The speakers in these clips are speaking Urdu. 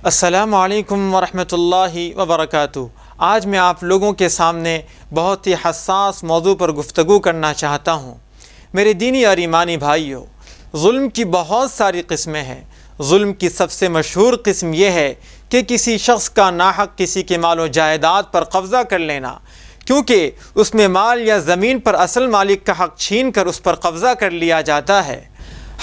السلام علیکم ورحمۃ اللہ وبرکاتہ۔ آج میں آپ لوگوں کے سامنے بہت ہی حساس موضوع پر گفتگو کرنا چاہتا ہوں۔ میرے دینی اور ایمانی بھائیوں، ظلم کی بہت ساری قسمیں ہیں۔ ظلم کی سب سے مشہور قسم یہ ہے کہ کسی شخص کا ناحق کسی کے مال و جائیداد پر قبضہ کر لینا، کیونکہ اس میں مال یا زمین پر اصل مالک کا حق چھین کر اس پر قبضہ کر لیا جاتا ہے۔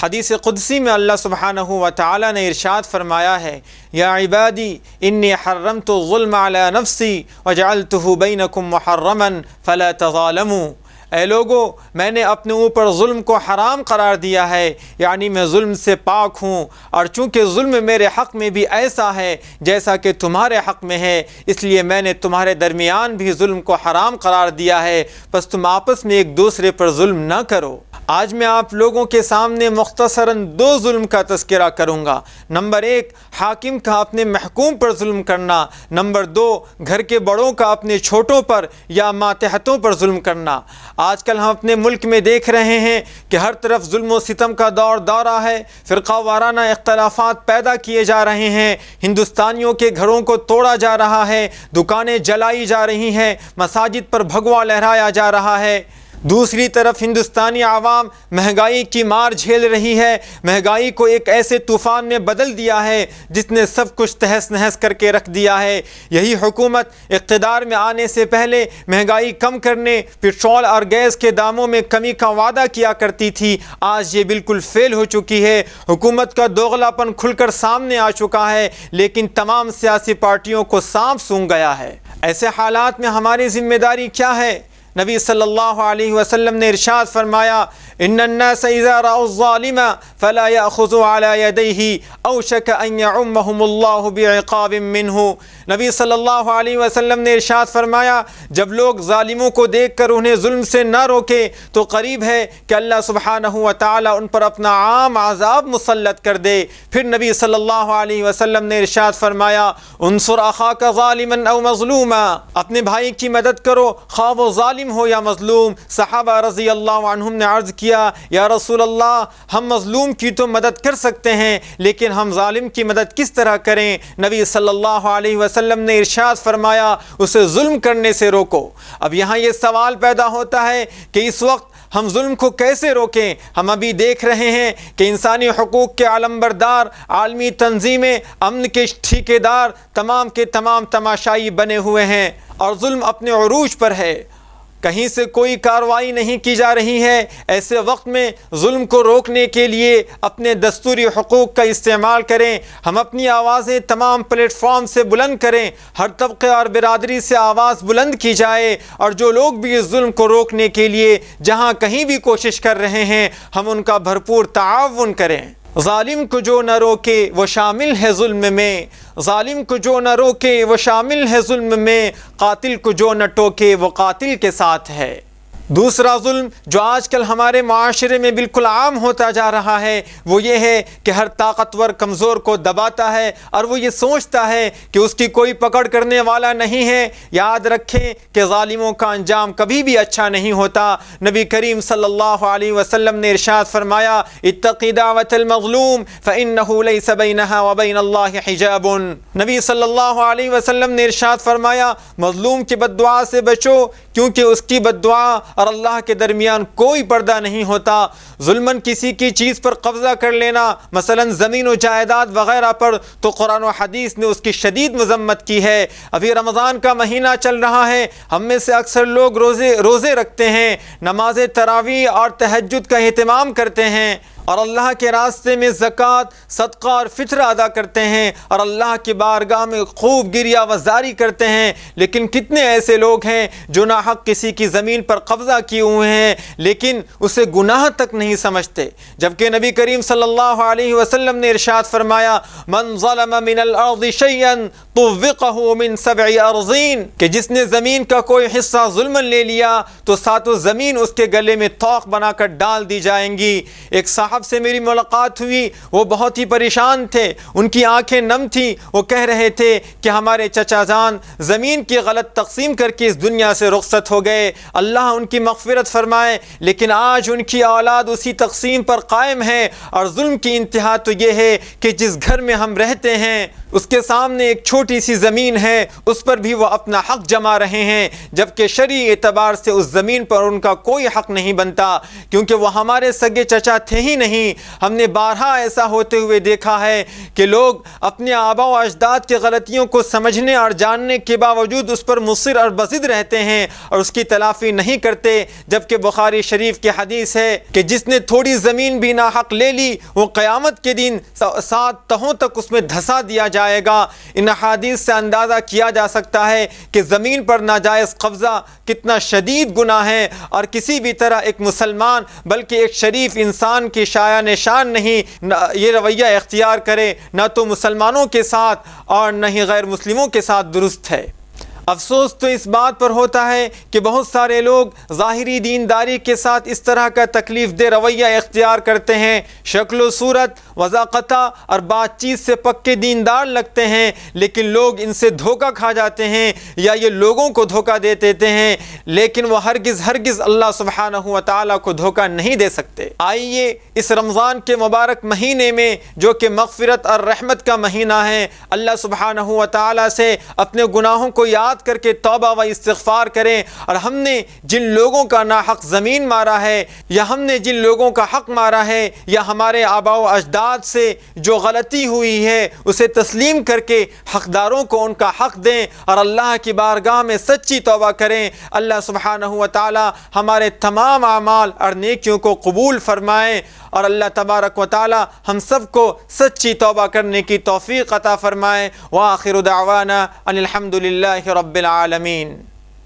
حدیث قدسی میں اللہ سبحانہ و تعالی نے ارشاد فرمایا ہے، یا عبادی انی حرمت الظلم علی نفسی وجعلتہ بینکم محرما فلا تظالموا۔ اے لوگو، میں نے اپنے اوپر ظلم کو حرام قرار دیا ہے، یعنی میں ظلم سے پاک ہوں، اور چونکہ ظلم میرے حق میں بھی ایسا ہے جیسا کہ تمہارے حق میں ہے، اس لیے میں نے تمہارے درمیان بھی ظلم کو حرام قرار دیا ہے، پس تم آپس میں ایک دوسرے پر ظلم نہ کرو۔ آج میں آپ لوگوں کے سامنے مختصراً دو ظلم کا تذکرہ کروں گا۔ نمبر 1، حاکم کا اپنے محکوم پر ظلم کرنا۔ نمبر 2، گھر کے بڑوں کا اپنے چھوٹوں پر یا ماتحتوں پر ظلم کرنا۔ آج کل ہم اپنے ملک میں دیکھ رہے ہیں کہ ہر طرف ظلم و ستم کا دورہ ہے، فرقہ وارانہ اختلافات پیدا کیے جا رہے ہیں، ہندوستانیوں کے گھروں کو توڑا جا رہا ہے، دکانیں جلائی جا رہی ہیں، مساجد پر بھگوا لہرایا جا رہا ہے۔ دوسری طرف ہندوستانی عوام مہنگائی کی مار جھیل رہی ہے۔ مہنگائی کو ایک ایسے طوفان میں بدل دیا ہے جس نے سب کچھ تہس نہس کر کے رکھ دیا ہے۔ یہی حکومت اقتدار میں آنے سے پہلے مہنگائی کم کرنے، پیٹرول اور گیس کے داموں میں کمی کا وعدہ کیا کرتی تھی، آج یہ بالکل فیل ہو چکی ہے۔ حکومت کا دوغلا پن کھل کر سامنے آ چکا ہے، لیکن تمام سیاسی پارٹیوں کو سانپ سونگھ گیا ہے۔ ایسے حالات میں ہماری ذمہ داری کیا ہے؟ نبی صلی اللہ علیہ وسلم نے ارشاد فرمایا، ان الناس اذا رأوا الظالم فلا يأخذوا على يديه اوشك ان يعمهم الله بعقاب منه۔ نبی صلی اللہ علیہ وسلم نے ارشاد فرمایا، جب لوگ ظالموں کو دیکھ کر انہیں ظلم سے نہ روکے تو قریب ہے کہ اللہ سبحانہ و تعالی ان پر اپنا عام عذاب مسلط کر دے۔ پھر نبی صلی اللہ علیہ وسلم نے ارشاد فرمایا، انصر اخاک ظالما او مظلوما، اپنے بھائی کی مدد کرو خواہ وہ ظالم ہو یا مظلوم۔ صحابہ رضی اللہ عنہم نے عرض کیا، یا رسول اللہ، ہم مظلوم کی تو مدد کر سکتے ہیں، لیکن ہم ظالم کی مدد کس طرح کریں؟ نبی صلی اللہ علیہ وسلم نے ارشاد فرمایا، اسے ظلم کرنے سے روکو۔ اب یہاں یہ سوال پیدا ہوتا ہے کہ اس وقت ہم ظلم کو کیسے روکیں؟ ہم ابھی دیکھ رہے ہیں کہ انسانی حقوق کے علمبردار، عالمی تنظیمیں، امن کے ٹھیکیدار تمام کے تمام تماشائی بنے ہوئے ہیں اور ظلم اپنے عروج پر ہے، کہیں سے کوئی کارروائی نہیں کی جا رہی ہے۔ ایسے وقت میں ظلم کو روکنے کے لیے اپنے دستوری حقوق کا استعمال کریں، ہم اپنی آوازیں تمام پلیٹ فارم سے بلند کریں، ہر طبقے اور برادری سے آواز بلند کی جائے، اور جو لوگ بھی اس ظلم کو روکنے کے لیے جہاں کہیں بھی کوشش کر رہے ہیں، ہم ان کا بھرپور تعاون کریں۔ ظالم کو جو نہ روکے وہ شامل ہے ظلم میں، ظالم کو جو نہ روکے وہ شامل ہے ظلم میں، قاتل کو جو نہ ٹوکے وہ قاتل کے ساتھ ہے۔ دوسرا ظلم جو آج کل ہمارے معاشرے میں بالکل عام ہوتا جا رہا ہے وہ یہ ہے کہ ہر طاقتور کمزور کو دباتا ہے، اور وہ یہ سوچتا ہے کہ اس کی کوئی پکڑ کرنے والا نہیں ہے۔ یاد رکھیں کہ ظالموں کا انجام کبھی بھی اچھا نہیں ہوتا۔ نبی کریم صلی اللہ علیہ وسلم نے ارشاد فرمایا، اتق دعوت المظلوم فإنه ليس بينها وبين الله حجاب۔ نبی صلی اللہ علیہ وسلم نے ارشاد فرمایا، مظلوم کی بد دعا سے بچو، کیونکہ اس کی بد دعا اور اللہ کے درمیان کوئی پردہ نہیں ہوتا۔ ظلماً کسی کی چیز پر قبضہ کر لینا، مثلا زمین و جائیداد وغیرہ پر، تو قرآن و حدیث نے اس کی شدید مذمت کی ہے۔ ابھی رمضان کا مہینہ چل رہا ہے، ہم میں سے اکثر لوگ روزے رکھتے ہیں، نماز تراویح اور تہجد کا اہتمام کرتے ہیں، اور اللہ کے راستے میں زکوٰۃ، صدقہ اور فطر ادا کرتے ہیں، اور اللہ کی بارگاہ میں خوب گریہ وزاری کرتے ہیں، لیکن کتنے ایسے لوگ ہیں جو ناحق کسی کی زمین پر قبضہ کیے ہوئے ہیں لیکن اسے گناہ تک نہیں سمجھتے، جبکہ نبی کریم صلی اللہ علیہ وسلم نے ارشاد فرمایا، من ظلم من الارض شیئا طوقہ من 7 ارضین، کہ جس نے زمین کا کوئی حصہ ظلماً لے لیا تو 7 زمین اس کے گلے میں طوق بنا کر ڈال دی جائیں گی۔ ایک صحابی صاحب سے میری ملاقات ہوئی، وہ بہت ہی پریشان تھے، ان کی آنکھیں نم تھیں، وہ کہہ رہے تھے کہ ہمارے چچا جان زمین کی غلط تقسیم کر کے اس دنیا سے رخصت ہو گئے، اللہ ان کی مغفرت فرمائے، لیکن آج ان کی اولاد اسی تقسیم پر قائم ہے، اور ظلم کی انتہا تو یہ ہے کہ جس گھر میں ہم رہتے ہیں اس کے سامنے ایک چھوٹی سی زمین ہے، اس پر بھی وہ اپنا حق جما رہے ہیں، جبکہ شرعی اعتبار سے اس زمین پر ان کا کوئی حق نہیں بنتا، کیونکہ وہ ہمارے سگے چچا تھے ہی نہیں۔ ہم نے بارہا ایسا ہوتے ہوئے دیکھا ہے کہ لوگ اپنے آباء و اجداد کے غلطیوں کو سمجھنے اور جاننے کے باوجود اس پر مصر اور بضد رہتے ہیں اور اس کی تلافی نہیں کرتے، جبکہ بخاری شریف کی حدیث ہے کہ جس نے تھوڑی زمین بھی ناحق لے لی وہ قیامت کے دن 7 تہوں تک اس میں دھسا دیا جائے گا۔ ان حدیث سے اندازہ کیا جا سکتا ہے کہ زمین پر ناجائز قبضہ کتنا شدید گناہ ہے، اور کسی بھی طرح ایک مسلمان بلکہ ایک شریف انسان کی شایہ نشان نہیں یہ رویہ اختیار کرے، نہ تو مسلمانوں کے ساتھ اور نہ ہی غیر مسلموں کے ساتھ درست ہے۔ افسوس تو اس بات پر ہوتا ہے کہ بہت سارے لوگ ظاہری دینداری کے ساتھ اس طرح کا تکلیف دہ رویہ اختیار کرتے ہیں، شکل و صورت، وضاقتہ اور بات چیت سے پکے دیندار لگتے ہیں، لیکن لوگ ان سے دھوکہ کھا جاتے ہیں یا یہ لوگوں کو دھوکہ دے دیتے ہیں، لیکن وہ ہرگز اللہ سبحانہ و تعالیٰ کو دھوکہ نہیں دے سکتے۔ آئیے اس رمضان کے مبارک مہینے میں جو کہ مغفرت اور رحمت کا مہینہ ہے، اللہ سبحانہ و تعالیٰ سے اپنے گناہوں کو یاد کر کے توبہ و استغفار کریں، اور ہم نے جن لوگوں کا ناحق زمین مارا ہے یا ہم نے جن لوگوں کا حق مارا ہے یا ہمارے آباء و اجداد سے جو غلطی ہوئی ہے اسے تسلیم کر کے حقداروں کو ان کا حق دیں اور اللہ کی بارگاہ میں سچی توبہ کریں۔ اللہ سبحانہ و تعالی ہمارے تمام اعمال اور نیکیوں کو قبول فرمائے، اور اللہ تبارک و تعالی ہم سب کو سچی توبہ کرنے کی توفیق عطا فرمائے۔ وآخر دعوانا ان الحمد للہ رب العالمین۔